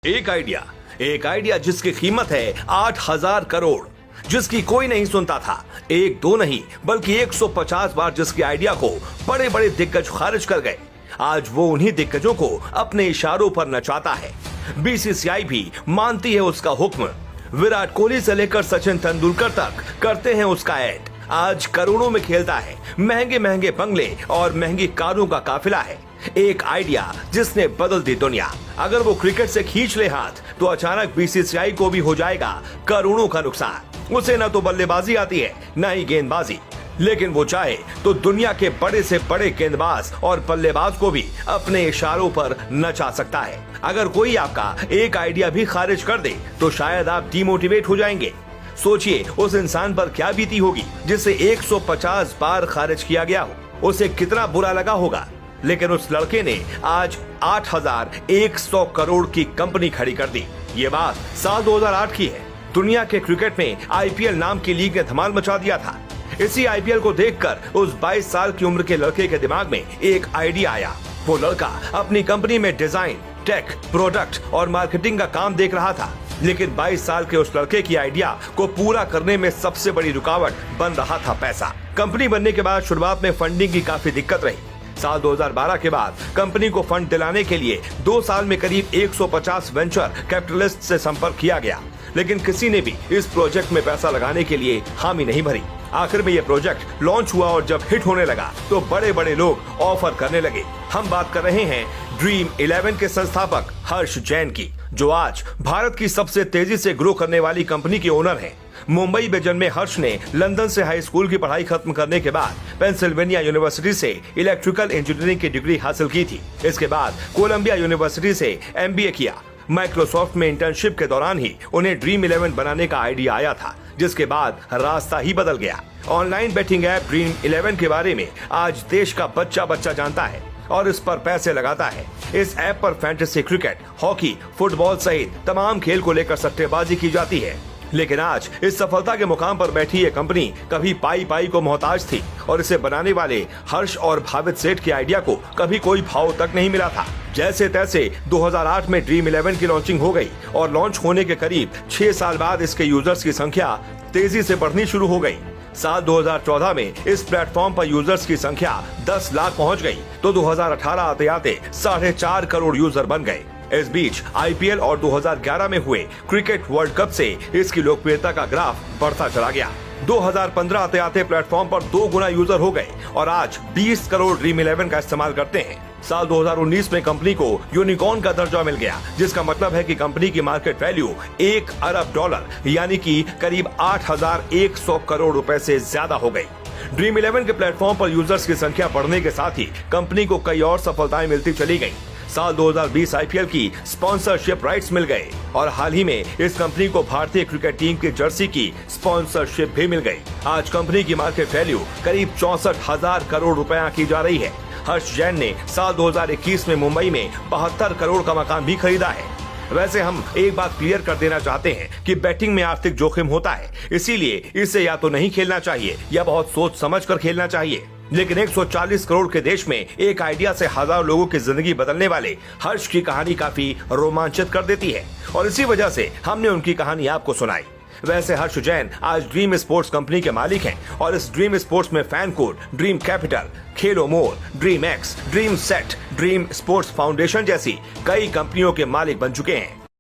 एक आइडिया जिसकी कीमत है 8,000 करोड़, जिसकी कोई नहीं सुनता था। एक दो नहीं बल्कि 150 बार जिसके आइडिया को बड़े बड़े दिग्गज खारिज कर गए। आज वो उन्हीं दिग्गजों को अपने इशारों पर नचाता है। बीसीसीआई भी मानती है उसका हुक्म। विराट कोहली से लेकर सचिन तेंदुलकर तक करते हैं उसका ऐड। आज करोड़ों में खेलता है, महंगे महंगे बंगले और महंगी कारों का काफिला है। एक आइडिया जिसने बदल दी दुनिया। अगर वो क्रिकेट से खींच ले हाथ तो अचानक बीसीसीआई को भी हो जाएगा करोड़ों का नुकसान। उसे न तो बल्लेबाजी आती है न ही गेंदबाजी, लेकिन वो चाहे तो दुनिया के बड़े से बड़े गेंदबाज और बल्लेबाज को भी अपने इशारों पर नचा सकता है। अगर कोई आपका एक आइडिया भी खारिज कर दे तो शायद आप डिमोटिवेट हो जाएंगे। सोचिए उस इंसान पर क्या बीती होगी जिसे 150 बार खारिज किया गया हो। उसे कितना बुरा लगा होगा। लेकिन उस लड़के ने आज 8,100 करोड़ की कंपनी खड़ी कर दी। ये बात साल 2008 की है। दुनिया के क्रिकेट में आईपीएल नाम की लीग ने धमाल मचा दिया था। इसी आईपीएल को देखकर उस 22 साल की उम्र के लड़के के दिमाग में एक आइडिया आया। वो लड़का अपनी कंपनी में डिजाइन, टेक, प्रोडक्ट और मार्केटिंग का काम देख रहा था, लेकिन 22 साल के उस लड़के की आइडिया को पूरा करने में सबसे बड़ी रुकावट बन रहा था पैसा। कंपनी बनने के बाद शुरुआत में फंडिंग की काफी दिक्कत रही। साल 2012 के बाद कंपनी को फंड दिलाने के लिए 2 साल में करीब 150 वेंचर कैपिटलिस्ट से संपर्क किया गया, लेकिन किसी ने भी इस प्रोजेक्ट में पैसा लगाने के लिए हामी नहीं भरी। आखिर में ये प्रोजेक्ट लॉन्च हुआ और जब हिट होने लगा तो बड़े बड़े लोग ऑफर करने लगे। हम बात कर रहे हैं ड्रीम 11 के संस्थापक हर्ष जैन की, जो आज भारत की सबसे तेजी से ग्रो करने वाली कंपनी के ओनर हैं। मुंबई में जन्मे हर्ष ने लंदन से हाई स्कूल की पढ़ाई खत्म करने के बाद पेंसिल्वेनिया यूनिवर्सिटी से इलेक्ट्रिकल इंजीनियरिंग की डिग्री हासिल की थी। इसके बाद कोलंबिया यूनिवर्सिटी से एमबीए किया। माइक्रोसॉफ्ट में इंटर्नशिप के दौरान ही उन्हें ड्रीम 11 बनाने का आइडिया आया था, जिसके बाद रास्ता ही बदल गया। ऑनलाइन बेटिंग ऐप ड्रीम 11 के बारे में आज देश का बच्चा बच्चा जानता है और इस पर पैसे लगाता है। इस ऐप पर फैंटेसी क्रिकेट, हॉकी, फुटबॉल सहित तमाम खेल को लेकर सट्टेबाजी की जाती है। लेकिन आज इस सफलता के मुकाम पर बैठी ये कंपनी कभी पाई पाई को मोहताज थी और इसे बनाने वाले हर्ष और भावित सेठ के आइडिया को कभी कोई भाव तक नहीं मिला था। जैसे तैसे 2008 में ड्रीम 11 की लॉन्चिंग हो गई और लॉन्च होने के करीब 6 साल बाद इसके यूजर्स की संख्या तेजी से बढ़नी शुरू हो गई। साल 2014 में इस प्लेटफॉर्म पर यूजर्स की संख्या 10 लाख पहुंच गई तो 2018 आते आते 4.5 करोड़ यूजर बन गए। इस बीच आईपीएल और 2011 में हुए क्रिकेट वर्ल्ड कप से इसकी लोकप्रियता का ग्राफ बढ़ता चला गया। 2015 आते आते प्लेटफॉर्म पर 2 गुना यूजर हो गए और आज 20 करोड़ ड्रीम 11 का इस्तेमाल करते हैं। साल 2019 में कंपनी को यूनिकॉर्न का दर्जा मिल गया, जिसका मतलब है कि कंपनी की मार्केट वैल्यू $1 अरब यानी कि करीब 8,100 करोड़ रुपए से ज्यादा हो गई। ड्रीम 11 के प्लेटफॉर्म पर यूजर्स की संख्या बढ़ने के साथ ही कंपनी को कई और सफलताएं मिलती चली गयी। साल 2020 आईपीएल की स्पॉन्सरशिप राइट्स मिल गए और हाल ही में इस कंपनी को भारतीय क्रिकेट टीम की जर्सी की स्पॉन्सरशिप भी मिल गई। आज कंपनी की मार्केट वैल्यू करीब 64,000 करोड़ रुपया की जा रही है। हर्ष जैन ने साल 2021 में मुंबई में 72 करोड़ का मकान भी खरीदा है। वैसे हम एक बात क्लियर कर देना चाहते हैं कि बैटिंग में आर्थिक जोखिम होता है, इसीलिए इसे या तो नहीं खेलना चाहिए या बहुत सोच समझ कर खेलना चाहिए। लेकिन 140 करोड़ के देश में एक आइडिया से हजारों लोगों की जिंदगी बदलने वाले हर्ष की कहानी काफी रोमांचित कर देती है और इसी वजह से हमने उनकी कहानी आपको सुनाई। वैसे हर्ष जैन आज ड्रीम स्पोर्ट्स कंपनी के मालिक हैं और इस ड्रीम स्पोर्ट्स में fan code, dream capital, Khelo more, dream X, dream set, dream sports foundation जैसी कई कंपनियों के मालिक बन चुके हैं।